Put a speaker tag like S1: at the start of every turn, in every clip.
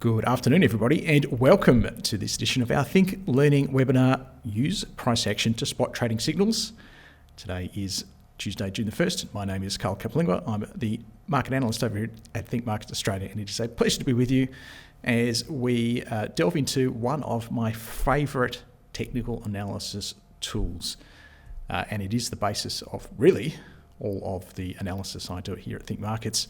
S1: Good afternoon, everybody, and welcome to this edition of our Think Learning webinar, Use Price Action to Spot Trading Signals. Today is Tuesday, June the 1st. My name is Carl Capilingua. I'm the market analyst over here at Think Markets Australia, and it is a pleasure to be with you as we delve into one of my favourite technical analysis tools. And it is the basis of really all of the analysis I do here at Think Markets.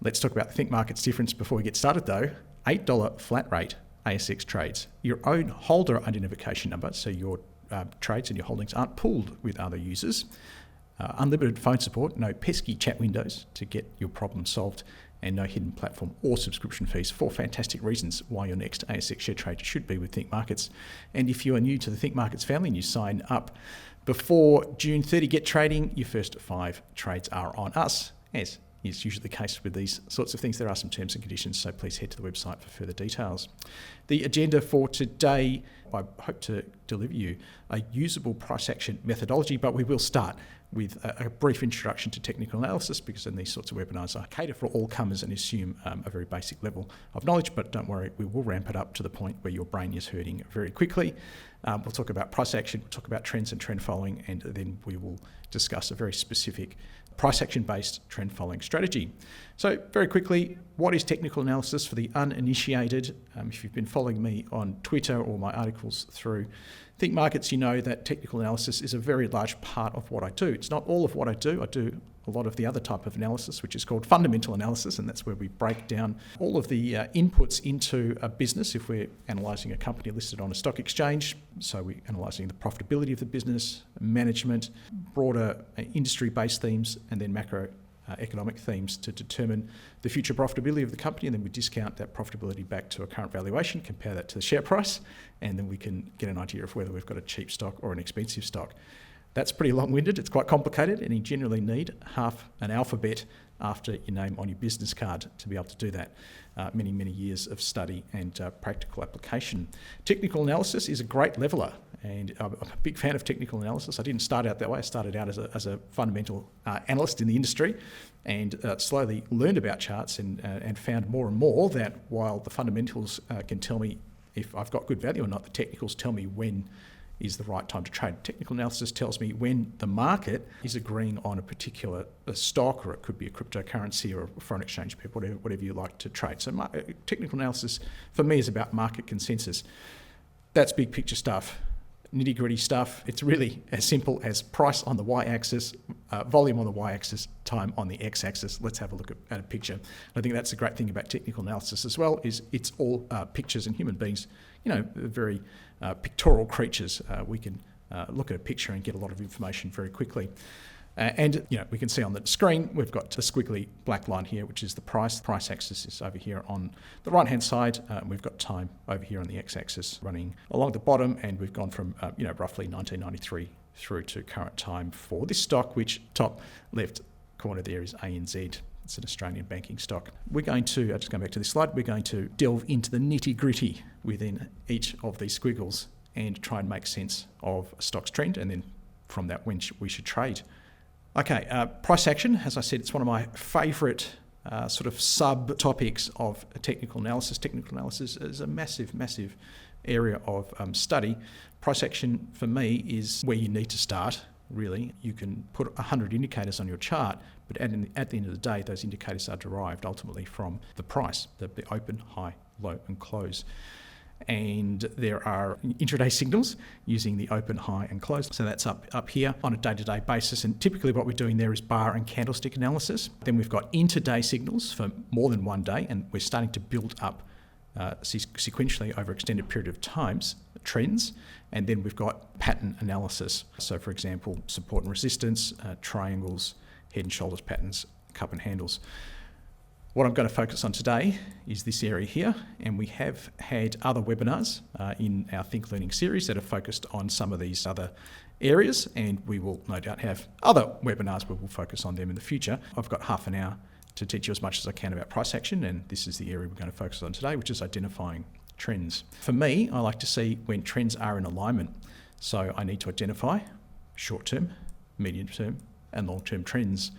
S1: Let's talk about the Think Markets difference before we get started though. $8 flat rate ASX trades. Your own holder identification number, so your trades and your holdings aren't pooled with other users. Unlimited phone support, no pesky chat windows to get your problem solved, and no hidden platform or subscription fees. 4 fantastic reasons why your next ASX share trade should be with Think Markets. And if you are new to the Think Markets family and you sign up before June 30, get trading, your first 5 trades are on us, as is usually the case with these sorts of things. There are some terms and conditions, so please head to the website for further details. The agenda for today, I hope to deliver you a usable price action methodology, but we will start with a brief introduction to technical analysis, because in these sorts of webinars I cater for all comers and assume a very basic level of knowledge, but don't worry, we will ramp it up to the point where your brain is hurting very quickly. We'll talk about price action, we'll talk about trends and trend following, and then we will discuss a very specific price action based trend following strategy. So very quickly, what is technical analysis for the uninitiated? If you've been following me on Twitter or my articles through Think Markets, you know that technical analysis is a very large part of what I do. It's not all of what I do. I do a lot of the other type of analysis, which is called fundamental analysis, and that's where we break down all of the inputs into a business. If we're analysing a company listed on a stock exchange, so we're analysing the profitability of the business, management, broader industry-based themes, and then macroeconomic themes to determine the future profitability of the company, and then we discount that profitability back to a current valuation, compare that to the share price, and then we can get an idea of whether we've got a cheap stock or an expensive stock. That's pretty long-winded, it's quite complicated, and you generally need half an alphabet after your name on your business card to be able to do that. Many years of study and practical application. Technical analysis is a great leveler, and I'm a big fan of technical analysis. I didn't start out that way. I started out as a fundamental analyst in the industry, and slowly learned about charts and found more and more that while the fundamentals can tell me if I've got good value or not, the technicals tell me when is the right time to trade. Technical analysis tells me when the market is agreeing on a particular stock, or it could be a cryptocurrency or a foreign exchange pair, whatever you like to trade. So technical analysis for me is about market consensus. That's big picture stuff. Nitty-gritty stuff, it's really as simple as price on the y-axis, volume on the y-axis, time on the x-axis. Let's have a look at a picture. I think that's the great thing about technical analysis as well, is it's all pictures, and human beings, very pictorial creatures. We can look at a picture and get a lot of information very quickly. And we can see on the screen, we've got a squiggly black line here, which is the price. The price axis is over here on the right-hand side. We've got time over here on the x-axis running along the bottom, and we've gone from, roughly 1993 through to current time for this stock, which top left corner there is ANZ. It's an Australian banking stock. We're going to, just going back to this slide, we're going to delve into the nitty-gritty within each of these squiggles and try and make sense of a stock's trend, and then from that, when we should trade. Okay, price action, as I said, it's one of my favourite sort of sub-topics of technical analysis. Technical analysis is a massive area of study. Price action, for me, is where you need to start, really. You can put 100 indicators on your chart, but at the end of the day, those indicators are derived ultimately from the price, the open, high, low, and close. And there are intraday signals using the open, high, and close. So that's up here on a day-to-day basis. And typically what we're doing there is bar and candlestick analysis. Then we've got intraday signals for more than one day, and we're starting to build up sequentially over extended period of times, trends. And then we've got pattern analysis. So for example, support and resistance, triangles, head and shoulders patterns, cup and handles. What I'm going to focus on today is this area here, and we have had other webinars in our Think Learning series that are focused on some of these other areas, and we will no doubt have other webinars where we'll focus on them in the future. I've got half an hour to teach you as much as I can about price action, and this is the area we're going to focus on today, which is identifying trends. For me, I like to see when trends are in alignment. So I need to identify short-term, medium-term, and long-term trends.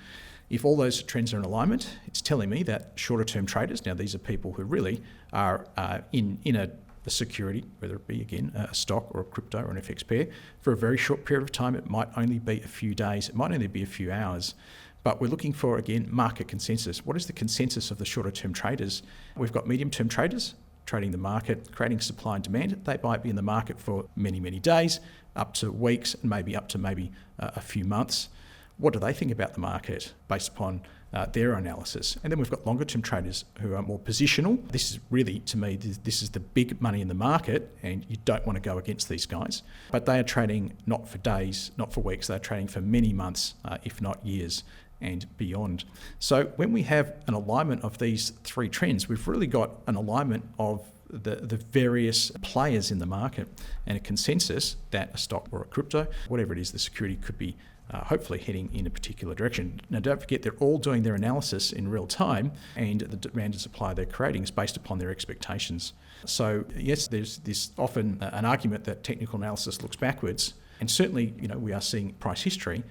S1: If all those trends are in alignment, it's telling me that shorter term traders, now these are people who really are in a security, whether it be again a stock or a crypto or an FX pair, for a very short period of time. It might only be a few days, it might only be a few hours. But we're looking for, again, market consensus. What is the consensus of the shorter term traders? We've got medium term traders trading the market, creating supply and demand. They might be in the market for many, many days, up to weeks, and maybe up to a few months. What do they think about the market based upon their analysis? And then we've got longer term traders who are more positional. This is really, to me, this is the big money in the market, and you don't want to go against these guys. But they are trading not for days, not for weeks, they're trading for many months, if not years and beyond. So when we have an alignment of these three trends, we've really got an alignment of the various players in the market and a consensus that a stock or a crypto, whatever it is, the security could be hopefully heading in a particular direction. Now, don't forget, they're all doing their analysis in real time, and the demand and supply they're creating is based upon their expectations. So yes, there's this often an argument that technical analysis looks backwards, and certainly, we are seeing price history,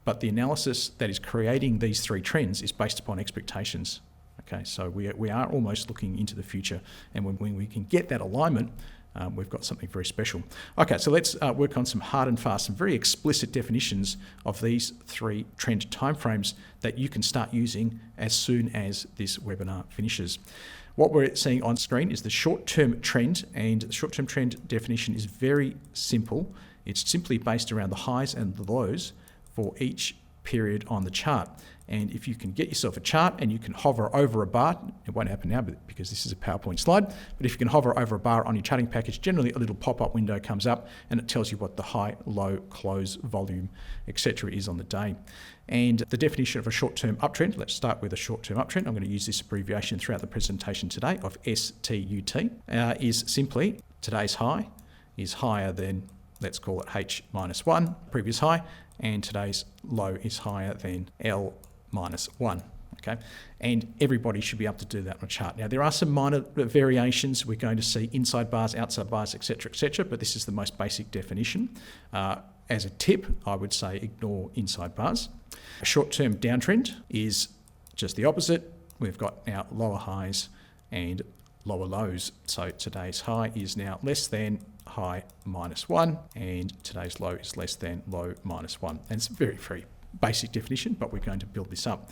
S1: but the analysis that is creating these three trends is based upon expectations. Okay, so we are almost looking into the future, and when we can get that alignment, we've got something very special. Okay, so let's work on some hard and fast, some very explicit definitions of these three trend timeframes that you can start using as soon as this webinar finishes. What we're seeing on screen is the short-term trend, and the short-term trend definition is very simple. It's simply based around the highs and the lows for each period on the chart. And if you can get yourself a chart and you can hover over a bar, it won't happen now because this is a PowerPoint slide, but if you can hover over a bar on your charting package, generally a little pop-up window comes up and it tells you what the high, low, close, volume, etc. is on the day. And the definition of a short-term uptrend, let's start with a short-term uptrend. I'm going to use this abbreviation throughout the presentation today of STUT, is simply today's high is higher than, let's call it H-1, previous high, and today's low is higher than L-1. Okay, and everybody should be able to do that on a chart. Now, there are some minor variations. We're going to see inside bars, outside bars, etc., but this is the most basic definition. As a tip, I would say ignore inside bars. A short-term downtrend is just the opposite. We've got now lower highs and lower lows. So today's high is now less than high -1, and today's low is less than low -1. And it's a very, very basic definition, but we're going to build this up.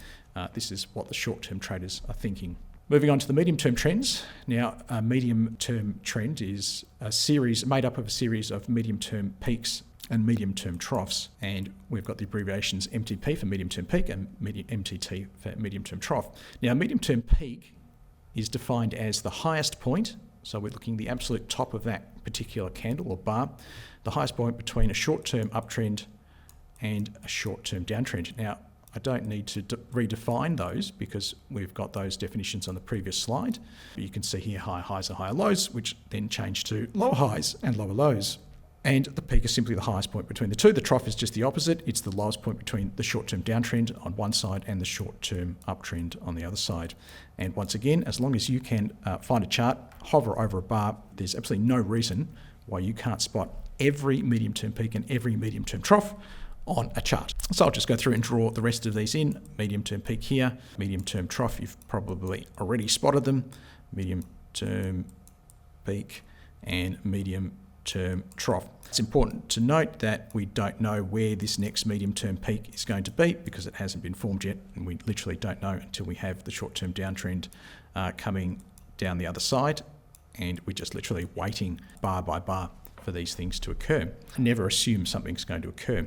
S1: This is what the short-term traders are thinking. Moving on to the medium-term trends. Now, a medium-term trend is a series made up of a series of medium-term peaks and medium-term troughs, and we've got the abbreviations MTP for medium-term peak and MTT for medium-term trough. Now, medium-term peak is defined as the highest point, so we're looking at the absolute top of that particular candle or bar, the highest point between a short-term uptrend and a short-term downtrend. Now, I don't need to redefine those because we've got those definitions on the previous slide. You can see here higher highs and higher lows, which then change to lower highs and lower lows. And the peak is simply the highest point between the two. The trough is just the opposite. It's the lowest point between the short-term downtrend on one side and the short-term uptrend on the other side. And once again, as long as you can find a chart, hover over a bar, there's absolutely no reason why you can't spot every medium-term peak and every medium-term trough on a chart. So I'll just go through and draw the rest of these in. Medium-term peak here, medium-term trough, you've probably already spotted them. Medium-term peak and medium-term trough. It's important to note that we don't know where this next medium-term peak is going to be because it hasn't been formed yet, and we literally don't know until we have the short-term downtrend coming down the other side, and we're just literally waiting bar by bar for these things to occur. Never assume something's going to occur.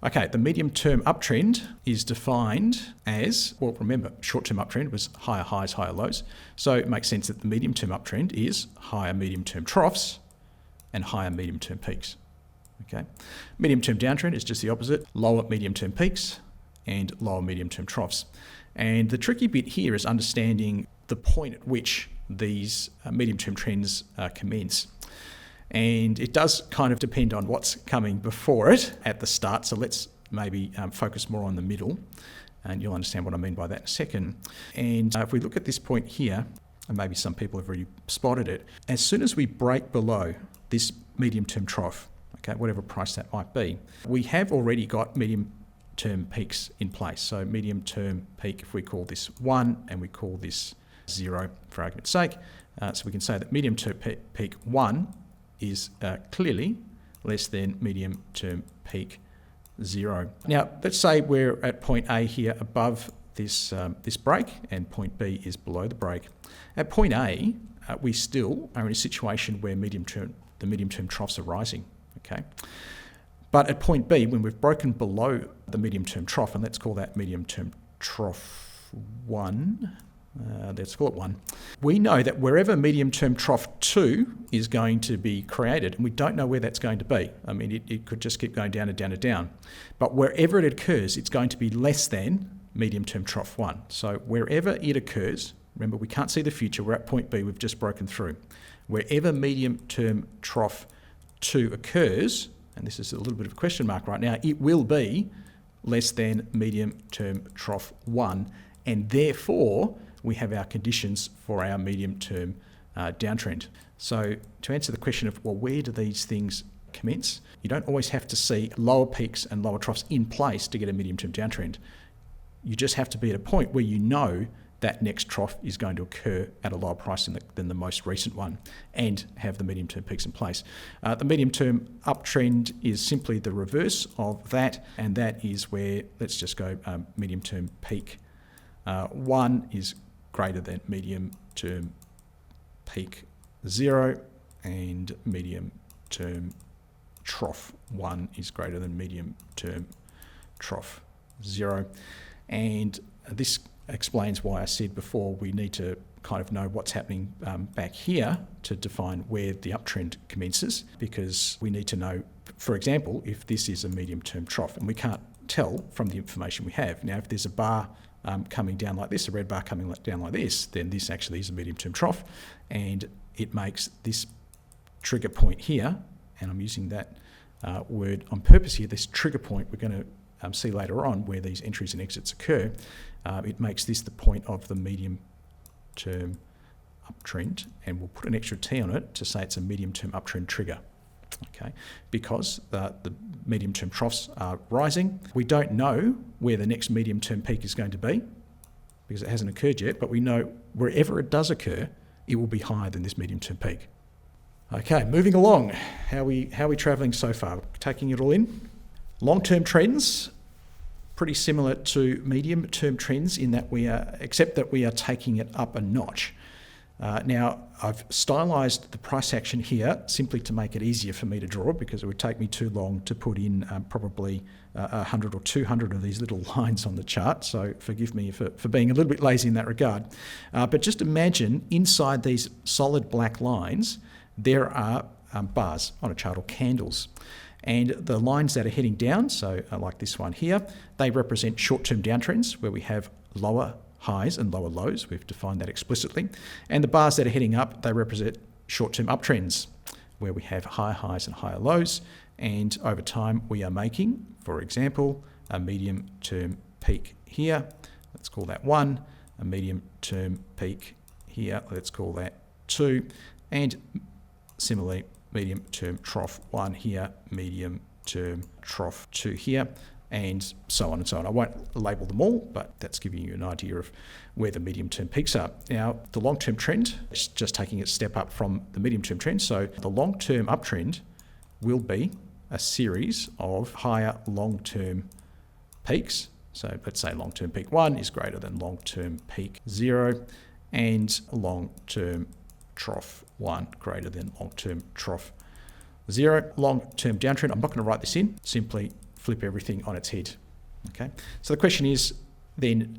S1: Okay, the medium-term uptrend is defined as, well, remember, short-term uptrend was higher highs, higher lows, so it makes sense that the medium-term uptrend is higher medium-term troughs and higher medium-term peaks. Okay, medium-term downtrend is just the opposite, lower medium-term peaks and lower medium-term troughs. And the tricky bit here is understanding the point at which these medium-term trends commence. And it does kind of depend on what's coming before it at the start. So let's maybe focus more on the middle, and you'll understand what I mean by that in a second. And if we look at this point here, and maybe some people have already spotted it, as soon as we break below this medium-term trough, okay, whatever price that might be, we have already got medium-term medium-term peaks in place. So medium-term peak, if we call this 1 and we call this 0 for argument's sake, so we can say that medium-term peak 1 is clearly less than medium-term peak 0. Now, let's say we're at point A here above this break, and point B is below the break. At point A, we still are in a situation where the medium-term troughs are rising. Okay, but at point B, when we've broken below the medium-term trough, and let's call that medium-term trough 1. Let's call it 1. We know that wherever medium-term trough 2 is going to be created, and we don't know where that's going to be. I mean, it could just keep going down and down and down. But wherever it occurs, it's going to be less than medium-term trough 1. So wherever it occurs, remember, we can't see the future. We're at point B. We've just broken through. Wherever medium-term trough 2 occurs, and this is a little bit of a question mark right now, it will be less than medium-term trough 1, and therefore we have our conditions for our medium-term downtrend. So to answer the question of, well, where do these things commence? You don't always have to see lower peaks and lower troughs in place to get a medium-term downtrend. You just have to be at a point where you know that next trough is going to occur at a lower price than the most recent one, and have the medium-term peaks in place. The medium-term uptrend is simply the reverse of that, and that is where, let's just go medium-term peak 1 is greater than medium-term peak 0, and medium-term trough 1 is greater than medium-term trough 0. And this explains why I said before we need to kind of know what's happening back here to define where the uptrend commences, because we need to know, for example, if this is a medium-term trough, and we can't tell from the information we have. Now, if there's a bar coming down like this, a red bar coming down like this, then this actually is a medium-term trough, and it makes this trigger point here, and I'm using that word on purpose here, this trigger point we're going to see later on where these entries and exits occur. It makes this the point of the medium-term uptrend, and we'll put an extra T on it to say it's a medium-term uptrend trigger. Okay, because the medium-term troughs are rising. We don't know where the next medium-term peak is going to be because it hasn't occurred yet, but we know wherever it does occur, it will be higher than this medium-term peak. Okay, moving along. How are we travelling so far? Taking it all in. Long-term trends, pretty similar to medium-term trends in that except that we are taking it up a notch. Now, I've stylized the price action here simply to make it easier for me to draw, because it would take me too long to put in probably 100 or 200 of these little lines on the chart. So forgive me for being a little bit lazy in that regard. But just imagine inside these solid black lines, there are bars on a chart, or candles. And the lines that are heading down, so like this one here, they represent short-term downtrends where we have lower highs and lower lows. We've defined that explicitly. And the bars that are heading up, they represent short-term uptrends where we have higher highs and higher lows. And over time, we are making, for example, a medium-term peak here. Let's call that 1. A medium-term peak here. Let's call that 2. And similarly, medium-term trough 1 here, medium-term trough 2 here, and so on and so on. I won't label them all, but that's giving you an idea of where the medium-term peaks are. Now, the long-term trend is just taking a step up from the medium-term trend. So the long-term uptrend will be a series of higher long-term peaks. So let's say long-term peak 1 is greater than long-term peak 0, and long-term trough 1 greater than long-term trough 0. Long-term downtrend, I'm not going to write this in, simply flip everything on its head. Okay, so the question is then,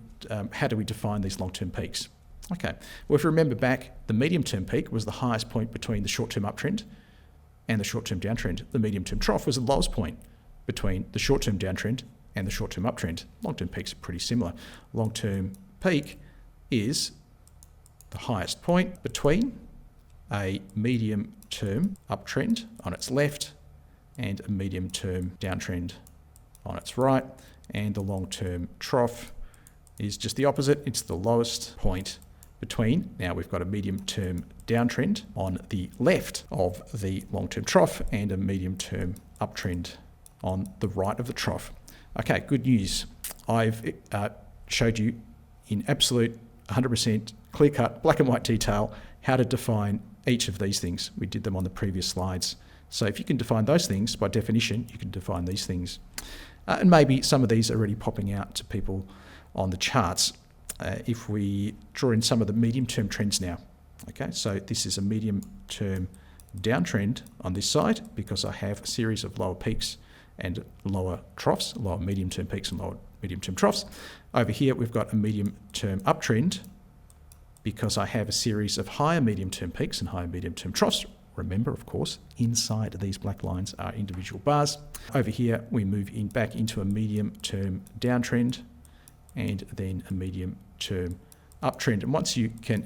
S1: how do we define these long-term peaks? Okay, well, if you remember back, the medium-term peak was the highest point between the short-term uptrend and the short-term downtrend. The medium-term trough was the lowest point between the short-term downtrend and the short-term uptrend. Long-term peaks are pretty similar. Long-term peak is the highest point between a medium-term uptrend on its left and a medium-term downtrend on its right, and the long-term trough is just the opposite. It's the lowest point between. Now we've got a medium-term downtrend on the left of the long-term trough and a medium-term uptrend on the right of the trough. Okay, good news. I've showed you in absolute 100% clear-cut, black and white detail how to define each of these things. We did them on the previous slides. So if you can define those things, by definition, you can define these things. And maybe some of these are already popping out to people on the charts. If we draw in some of the medium-term trends now. Okay, so this is a medium-term downtrend on this side because I have a series of lower peaks and lower troughs, lower medium-term peaks and lower medium-term troughs. Over here, we've got a medium-term uptrend because I have a series of higher medium-term peaks and higher medium-term troughs. Remember, of course, inside these black lines are individual bars. Over here, we move back into a medium-term downtrend and then a medium-term uptrend. And once you can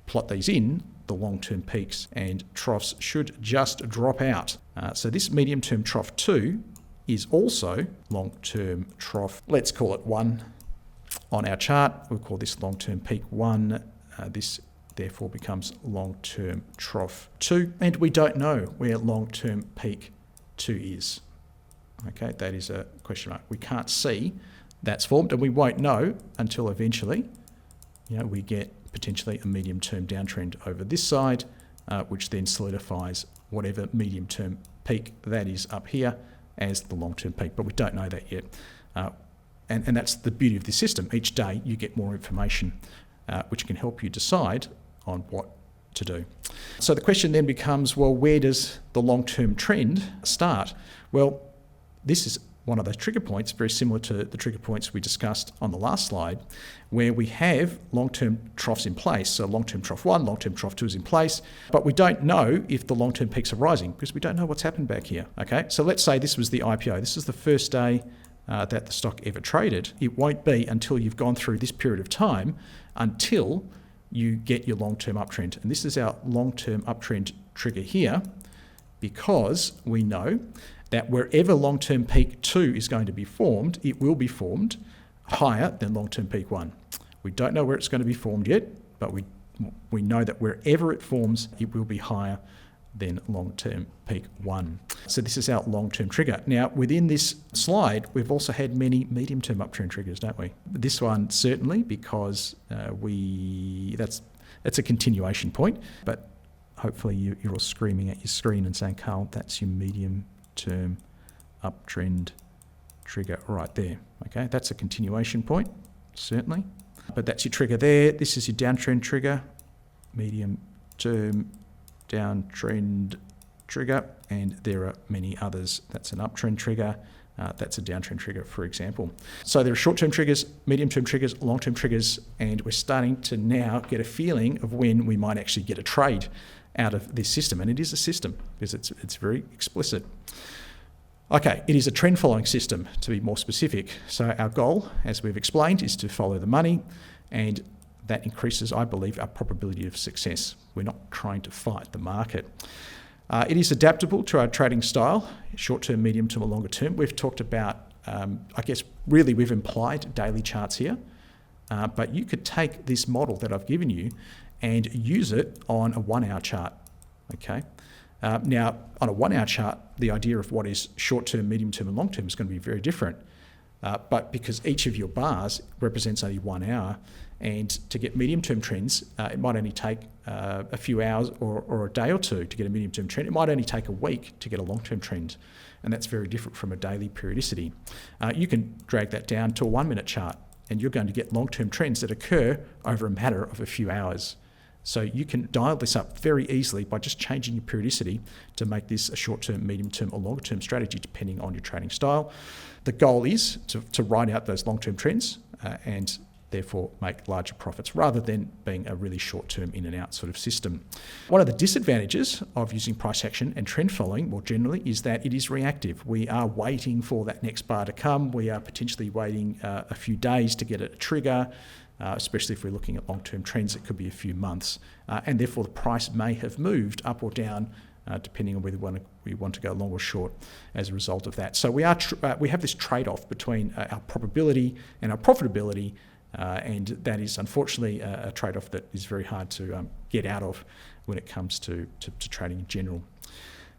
S1: plot these in, the long-term peaks and troughs should just drop out. So this medium-term trough 2 is also long-term trough, let's call it 1 on our chart. We'll call this long-term peak 1. This therefore becomes long-term trough 2. And we don't know where long-term peak 2 is. Okay, that is a question mark. We can't see that's formed, and we won't know until eventually we get potentially a medium-term downtrend over this side, which then solidifies whatever medium-term peak that is up here as the long-term peak. But we don't know that yet. And that's the beauty of this system. Each day you get more information, which can help you decide on what to do. So the question then becomes, well, where does the long-term trend start? Well, this is one of those trigger points, very similar to the trigger points we discussed on the last slide, where we have long-term troughs in place. So long-term trough 1, long-term trough 2 is in place, but we don't know if the long-term peaks are rising because we don't know what's happened back here. Okay, so let's say this was the IPO. This is the first day that the stock ever traded. It won't be until you've gone through this period of time until you get your long-term uptrend. And this is our long-term uptrend trigger here because we know that wherever long-term peak 2 is going to be formed, it will be formed higher than long-term peak 1. We don't know where it's going to be formed yet, but we know that wherever it forms, it will be higher than long-term peak 1. So this is our long-term trigger. Now, within this slide, we've also had many medium-term uptrend triggers, don't we? This one certainly, because that's a continuation point, but hopefully you're all screaming at your screen and saying, Carl, that's your medium-term uptrend trigger right there. Okay, that's a continuation point, certainly. But that's your trigger there. This is your downtrend trigger, medium-term downtrend trigger, and there are many others. That's an uptrend trigger. That's a downtrend trigger, for example. So there are short-term triggers, medium-term triggers, long-term triggers, and we're starting to now get a feeling of when we might actually get a trade out of this system. And it is a system because it's very explicit. Okay, it is a trend following system, to be more specific. So our goal, as we've explained, is to follow the money, and that increases, I believe, our probability of success. We're not trying to fight the market. It is adaptable to our trading style, short-term, medium-term, or longer term. We've talked about, I guess, really we've implied daily charts here, but you could take this model that I've given you and use it on a 1-hour chart, okay? Now, on a 1-hour chart, the idea of what is short-term, medium-term, and long-term is going to be very different. But because each of your bars represents only 1 hour, and to get medium-term trends, it might only take a few hours or a day or two to get a medium-term trend. It might only take a week to get a long-term trend, and that's very different from a daily periodicity. You can drag that down to a 1-minute chart, and you're going to get long-term trends that occur over a matter of a few hours. So you can dial this up very easily by just changing your periodicity to make this a short-term, medium-term, or longer-term strategy, depending on your trading style. The goal is to ride out those long-term trends and therefore make larger profits rather than being a really short-term in-and-out sort of system. One of the disadvantages of using price action and trend following more generally is that it is reactive. We are waiting for that next bar to come. We are potentially waiting a few days to get a trigger. Especially if we're looking at long-term trends, it could be a few months. And therefore the price may have moved up or down depending on whether we want to go long or short as a result of that. So we have this trade-off between our probability and our profitability, and that is unfortunately a trade-off that is very hard to get out of when it comes to trading in general.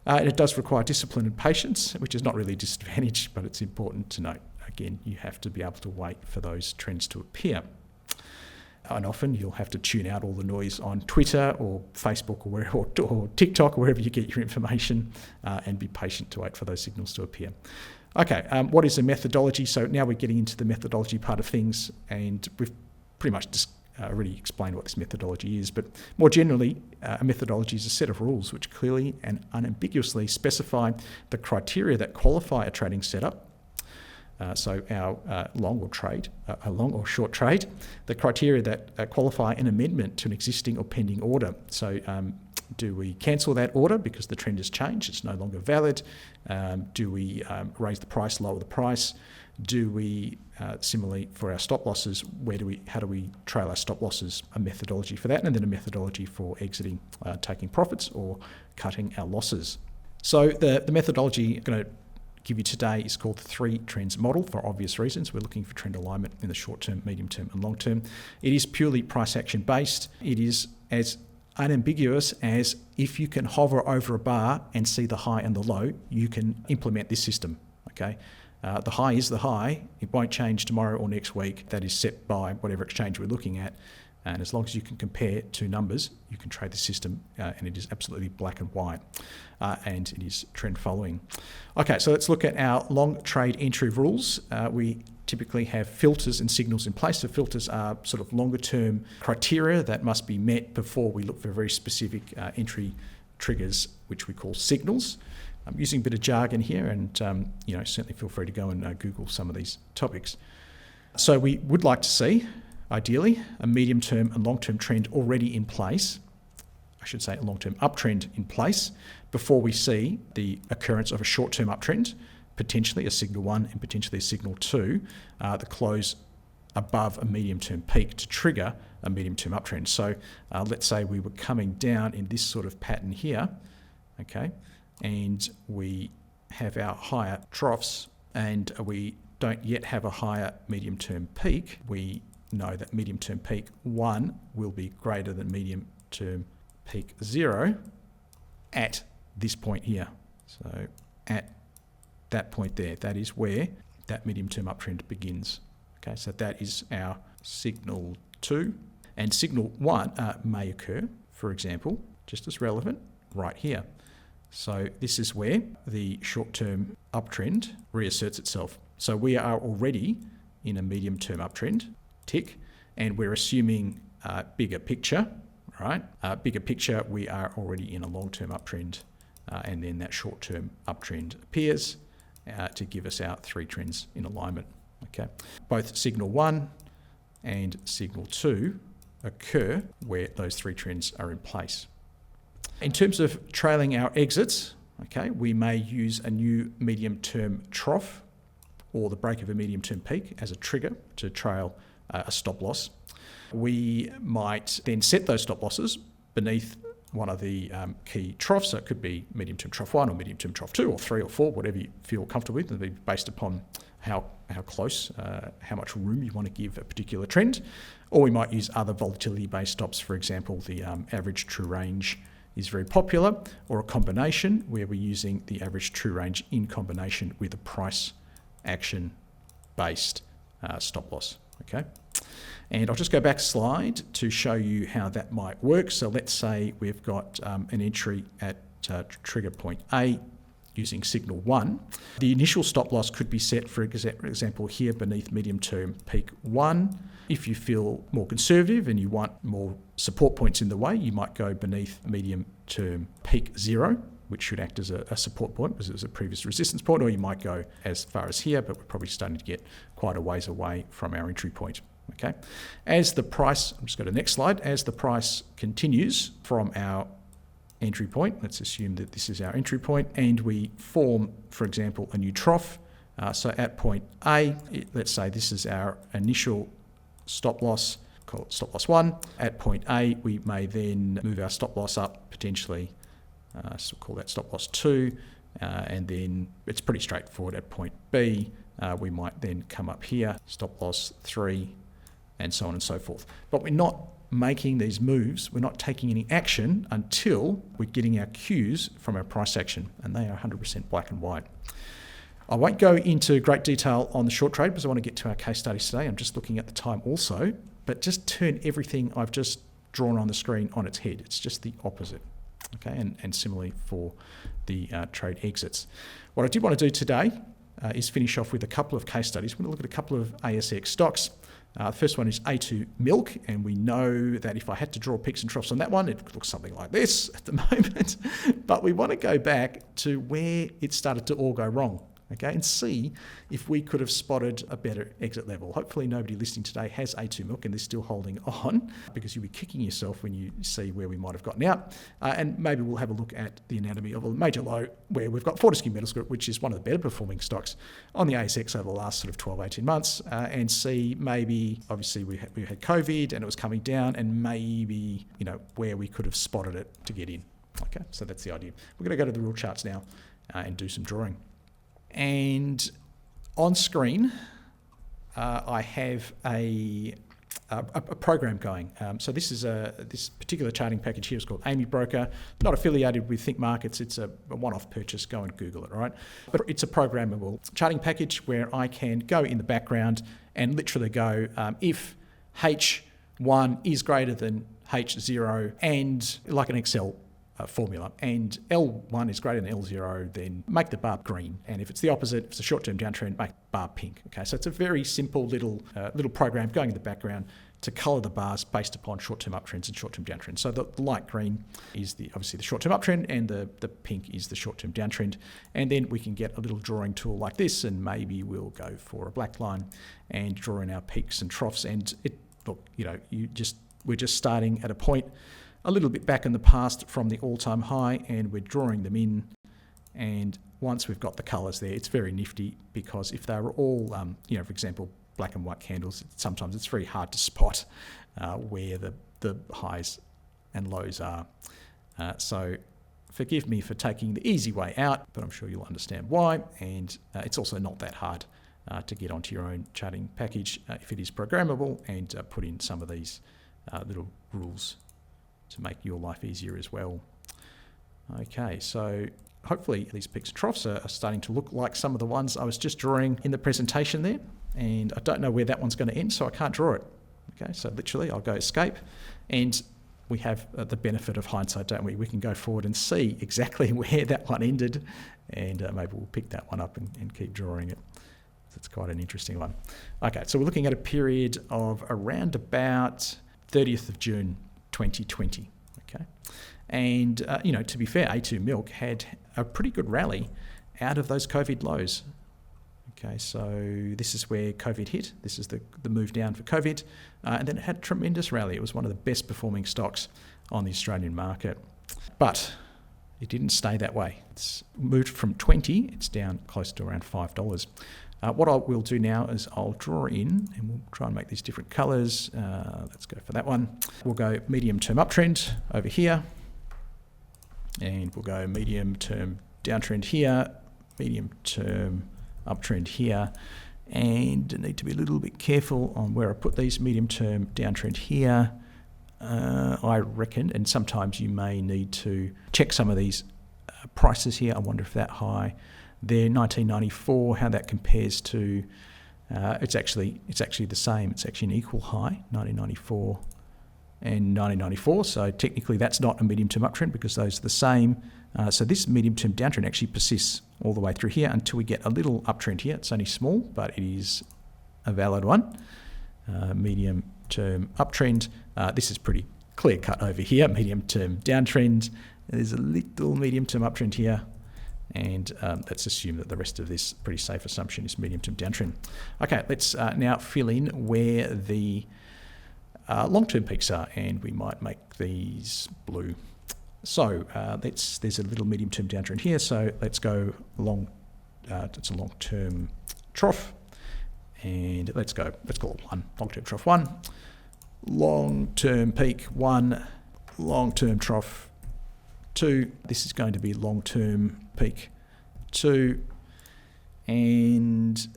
S1: And it does require discipline and patience, which is not really a disadvantage, but it's important to note. again, you have to be able to wait for those trends to appear. And often you'll have to tune out all the noise on Twitter or Facebook or TikTok or wherever you get your information, and be patient to wait for those signals to appear. Okay, what is a methodology? So now we're getting into the methodology part of things, and we've pretty much already explained what this methodology is. But more generally, a methodology is a set of rules which clearly and unambiguously specify the criteria that qualify a trading setup. So our long or short trade, the criteria that qualify an amendment to an existing or pending order. So do we cancel that order because the trend has changed, it's no longer valid? Do we raise the price, lower the price? Do we, similarly for our stop losses, how do we trail our stop losses? A methodology for that, and then a methodology for exiting, taking profits or cutting our losses. So the methodology I'm going to give you today is called the 3 trends model for obvious reasons. We're looking for trend alignment in the short term, medium term and long term. It is purely price action based. It is as unambiguous as if you can hover over a bar and see the high and the low, you can implement this system. Okay, the high is the high. It won't change tomorrow or next week. That is set by whatever exchange we're looking at. And as long as you can compare 2 numbers, you can trade the system, and it is absolutely black and white, and it is trend following. Okay, so let's look at our long trade entry rules. We typically have filters and signals in place. So filters are sort of longer term criteria that must be met before we look for very specific entry triggers, which we call signals. I'm using a bit of jargon here, and certainly feel free to go and Google some of these topics. So we would like to see, ideally, a medium-term and long-term trend already in place. I should say a long-term uptrend in place before we see the occurrence of a short-term uptrend, potentially a signal 1 and potentially a signal 2, the close above a medium-term peak to trigger a medium-term uptrend. So let's say we were coming down in this sort of pattern here, okay, and we have our higher troughs and we don't yet have a higher medium-term peak. We know that medium-term peak 1 will be greater than medium-term peak 0 at this point here. So at that point there, that is where that medium-term uptrend begins. Okay, so that is our signal 2. And signal 1 may occur, for example, just as relevant, right here. So this is where the short-term uptrend reasserts itself. So we are already in a medium-term uptrend, tick, and we're assuming bigger picture, right? Bigger picture, we are already in a long-term uptrend, and then that short-term uptrend appears to give us our 3 trends in alignment. Okay, both signal 1 and signal 2 occur where those 3 trends are in place. In terms of trailing our exits, okay, we may use a new medium-term trough or the break of a medium-term peak as a trigger to trail a stop loss. We might then set those stop losses beneath one of the key troughs. So it could be medium-term trough 1 or medium-term trough 2 or 3 or 4, whatever you feel comfortable with. It'll be based upon how close, how much room you want to give a particular trend. Or we might use other volatility-based stops. For example, the average true range is very popular, or a combination where we're using the average true range in combination with a price action based stop loss. Okay, and I'll just go back a slide to show you how that might work. So let's say we've got an entry at trigger point A using signal 1. The initial stop loss could be set, for example, here beneath medium-term peak 1. If you feel more conservative and you want more support points in the way, you might go beneath medium-term peak 0, which should act as a support point because it was a previous resistance point, or you might go as far as here, but we're probably starting to get quite a ways away from our entry point. Okay, as the price, I'm just going to the next slide, as the price continues from our entry point, let's assume that this is our entry point, and we form, for example, a new trough. So at point A, let's say this is our initial stop loss, call it stop loss 1. At point A, we may then move our stop loss up potentially, so we'll call that stop loss 2, and then it's pretty straightforward. At point B, we might then come up here, stop loss 3, and so on and so forth. But we're not making these moves, we're not taking any action until we're getting our cues from our price action, and they are 100% black and white. I won't go into great detail on the short trade because I want to get to our case studies today. I'm just looking at the time also, but just turn everything I've just drawn on the screen on its head. It's just the opposite. Okay, and similarly for the trade exits. What I did want to do today is finish off with a couple of case studies. We're going to look at a couple of ASX stocks. The first one is A2 Milk, and we know that if I had to draw peaks and troughs on that one, it looks something like this at the moment. But we want to go back to where it started to all go wrong. Okay, and see if we could have spotted a better exit level. Hopefully nobody listening today has A2 Milk and they're still holding on, because you'll be kicking yourself when you see where we might have gotten out. And maybe we'll have a look at the anatomy of a major low where we've got Fortescue Metals Group, which is one of the better performing stocks on the ASX over the last sort of 12, 18 months, and see maybe, obviously we had COVID and it was coming down, and maybe, where we could have spotted it to get in. Okay, so that's the idea. We're going to go to the real charts now and do some drawing. And on screen, I have a program going. So this is this particular charting package here is called Amy Broker, not affiliated with Think Markets. It's a one-off purchase. Go and Google it, all right? But it's a programmable charting package where I can go in the background and literally go, if H1 is greater than H0, and like an Excel formula, and L1 is greater than L0, then make the bar green. And if it's the opposite, if it's a short-term downtrend, make the bar pink. Okay, so it's a very simple little program going in the background to colour the bars based upon short-term uptrends and short-term downtrends. So the light green is obviously the short-term uptrend, and the pink is the short-term downtrend. And then we can get a little drawing tool like this, and maybe we'll go for a black line and draw in our peaks and troughs. And we're just starting at a point a little bit back in the past from the all-time high, and we're drawing them in. And once we've got the colours there, it's very nifty, because if they were all, for example, black and white candles, sometimes it's very hard to spot where the highs and lows are. So forgive me for taking the easy way out, but I'm sure you'll understand why. And it's also not that hard to get onto your own charting package if it is programmable, and put in some of these little rules to make your life easier as well. Okay, so hopefully these peaks and troughs are starting to look like some of the ones I was just drawing in the presentation there, and I don't know where that one's going to end, so I can't draw it. Okay, so literally I'll go escape, and we have the benefit of hindsight, don't we? We can go forward and see exactly where that one ended, and maybe we'll pick that one up and keep drawing it. That's quite an interesting one. Okay, so we're looking at a period of around about 30th of June 2020, okay? And, to be fair, A2 Milk had a pretty good rally out of those COVID lows. Okay, so this is where COVID hit. This is the move down for COVID. And then it had a tremendous rally. It was one of the best performing stocks on the Australian market. But it didn't stay that way. It's moved from 20, it's down close to around $5. What I will do now is I'll draw in, and we'll try and make these different colours. Let's go for that one. We'll go medium-term uptrend over here, and we'll go medium-term downtrend here, medium-term uptrend here, and I need to be a little bit careful on where I put these. Medium-term downtrend here, I reckon, and sometimes you may need to check some of these prices here. I wonder if that high there, 1994, how that compares to, it's actually the same. It's actually an equal high, 1994 and 1994. So technically that's not a medium-term uptrend, because those are the same. So this medium-term downtrend actually persists all the way through here until we get a little uptrend here. It's only small, but it is a valid one. Medium-term uptrend. This is pretty clear-cut over here. Medium-term downtrend. There's a little medium-term uptrend here. And let's assume that the rest of this pretty safe assumption is medium-term downtrend. Okay, let's now fill in where the long-term peaks are, and we might make these blue. So there's a little medium-term downtrend here, so let's go long. It's a long-term trough, and let's call it 1, long-term trough 1, long-term peak 1, long-term trough 2. This is going to be long-term peak 2, and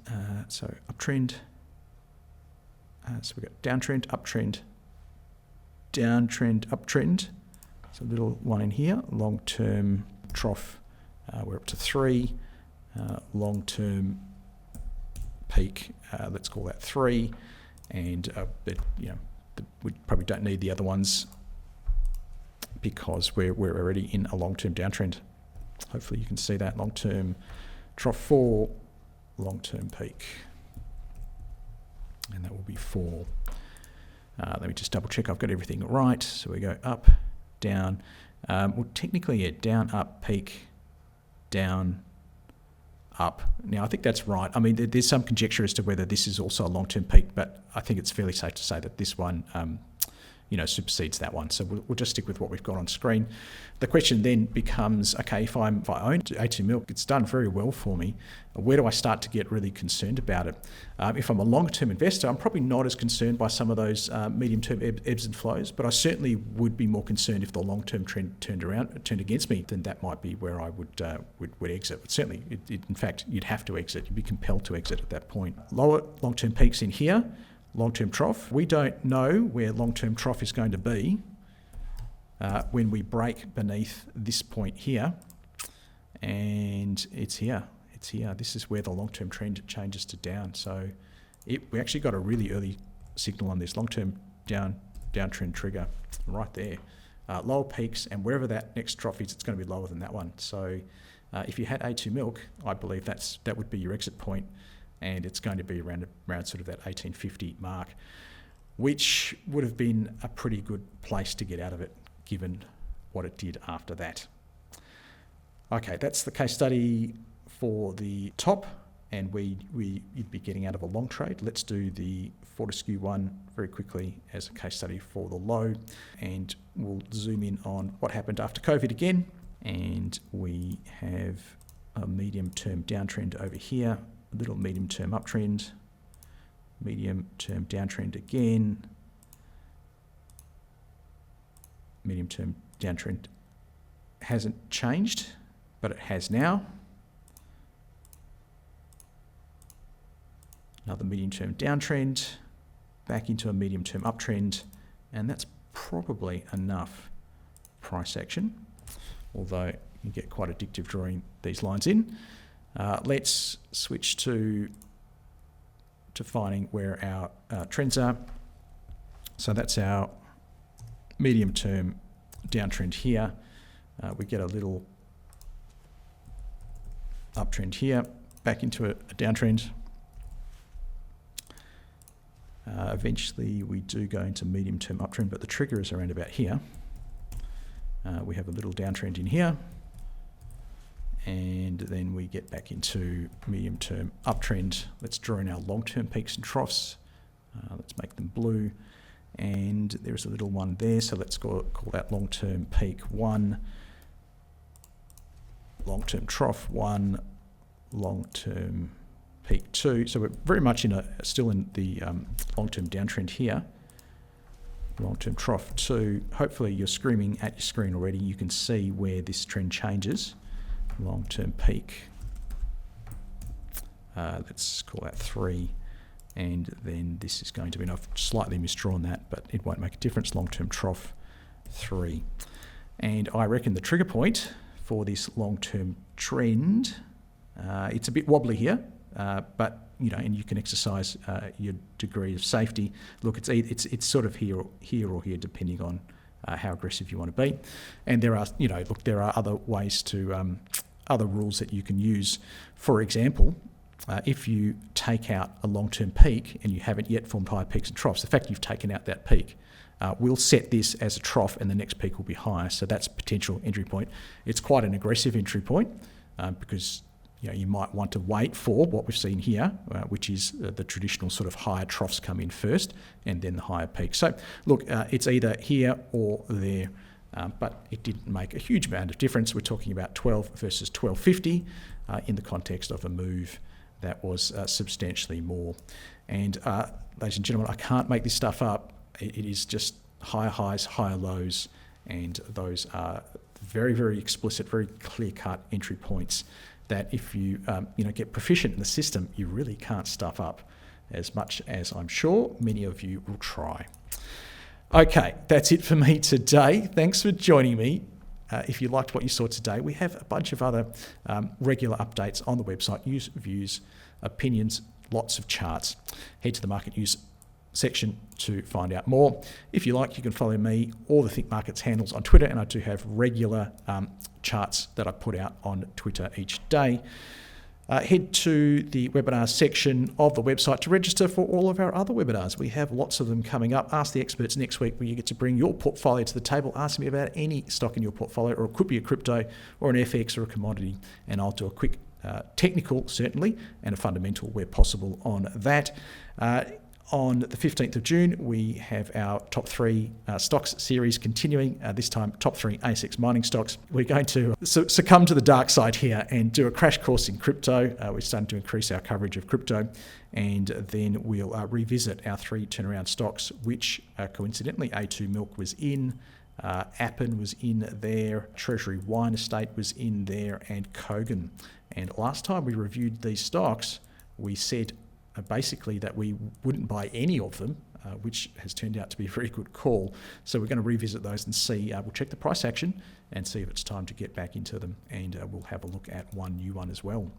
S1: so uptrend. So we've got downtrend, uptrend, downtrend, uptrend. So a little one in here, long-term trough. We're up to 3. long-term peak, let's call that 3, and but we probably don't need the other ones because we're already in a long-term downtrend. Hopefully you can see that long-term trough 4, long-term peak, and that will be 4. Let me just double check I've got everything right. So we go up, down, well technically down, up, peak, down, up. Now I think that's right. I mean there's some conjecture as to whether this is also a long-term peak, but I think it's fairly safe to say that this one supersedes that one. So we'll just stick with what we've got on screen. The question then becomes, okay, if I own A2 Milk, it's done very well for me. Where do I start to get really concerned about it? If I'm a long-term investor, I'm probably not as concerned by some of those medium-term ebbs and flows, but I certainly would be more concerned if the long-term trend turned against me. Then that might be where I would exit. But certainly, in fact, you'd have to exit. You'd be compelled to exit at that point. Lower long-term peaks in here. Long-term trough. We don't know where long-term trough is going to be when we break beneath this point here, and it's here. It's here. This is where the long-term trend changes to down. So we actually got a really early signal on this long-term downtrend trigger right there. Lower peaks, and wherever that next trough is, it's going to be lower than that one. So if you had A2 Milk, I believe that would be your exit point. And it's going to be around sort of that 1850 mark, which would have been a pretty good place to get out of it, given what it did after that. Okay, that's the case study for the top, and you'd be getting out of a long trade. Let's do the Fortescue one very quickly as a case study for the low, and we'll zoom in on what happened after COVID again, and we have a medium-term downtrend over here. A little medium-term uptrend, medium-term downtrend again, medium-term downtrend hasn't changed, but it has now. Another medium-term downtrend, back into a medium-term uptrend, and that's probably enough price action, although you can get quite addictive drawing these lines in. Let's switch to finding where our trends are. So that's our medium-term downtrend here. We get a little uptrend here, back into a downtrend. Eventually we do go into medium-term uptrend, but the trigger is around about here. We have a little downtrend in here, and then we get back into medium-term uptrend. Let's draw in our long-term peaks and troughs. Let's make them blue, and there's a little one there, so let's call that long-term peak 1, long-term trough 1, long-term peak 2. So we're very much still in the long-term downtrend here. Long-term trough 2. Hopefully you're screaming at your screen already. You can see where this trend changes. Long-term peak, let's call that 3, and then this is going to be, and I've slightly misdrawn that, but it won't make a difference. Long-term trough 3, and I reckon the trigger point for this long-term trend, it's a bit wobbly here, but and you can exercise your degree of safety. Look, it's sort of here or here, depending on how aggressive you want to be. And there are, there are other ways to, other rules that you can use. For example, if you take out a long-term peak and you haven't yet formed higher peaks and troughs, the fact you've taken out that peak, we'll set this as a trough and the next peak will be higher. So that's a potential entry point. It's quite an aggressive entry point because you might want to wait for what we've seen here, which is the traditional sort of higher troughs come in first and then the higher peaks. So look, it's either here or there, but it didn't make a huge amount of difference. We're talking about 12 versus 1250 in the context of a move that was substantially more. And ladies and gentlemen, I can't make this stuff up. It is just higher highs, higher lows, and those are very, very explicit, very clear-cut entry points that if you get proficient in the system, you really can't stuff up, as much as I'm sure many of you will try. Okay, that's it for me today. Thanks for joining me. if you liked what you saw today, we have a bunch of other regular updates on the website, news, views, opinions, lots of charts. Head to the market news section to find out more. If you like, you can follow me or the Think Markets handles on Twitter, and I do have regular charts that I put out on Twitter each day. Head to the webinar section of the website to register for all of our other webinars. We have lots of them coming up. Ask the Experts next week, where you get to bring your portfolio to the table. Ask me about any stock in your portfolio, or it could be a crypto or an FX or a commodity, and I'll do a quick technical, certainly, and a fundamental where possible on that. On the 15th of June, we have our top 3 stocks series continuing, this time top 3 ASX mining stocks. We're going to succumb to the dark side here and do a crash course in crypto. We're starting to increase our coverage of crypto, and then we'll revisit our 3 turnaround stocks, which coincidentally A2 Milk was in, Appen was in there, Treasury Wine Estate was in there, and Kogan. And last time we reviewed these stocks, we said basically that we wouldn't buy any of them, which has turned out to be a very good call. So we're going to revisit those and see, we'll check the price action and see if it's time to get back into them, and we'll have a look at one new one as well.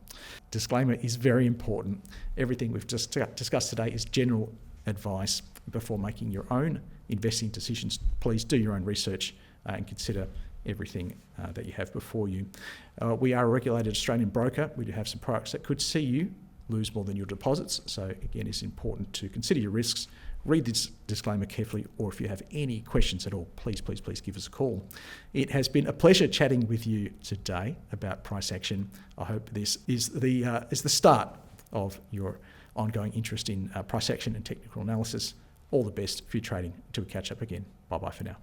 S1: Disclaimer is very important. Everything we've just discussed today is general advice. Before making your own investing decisions, please do your own research and consider everything that you have before you. We are a regulated Australian broker. We do have some products that could see you lose more than your deposits. So again, it's important to consider your risks, read this disclaimer carefully, or if you have any questions at all, please give us a call. It has been a pleasure chatting with you today about price action. I hope this is the start of your ongoing interest in price action and technical analysis. All the best for your trading until we catch up again. Bye-bye for now.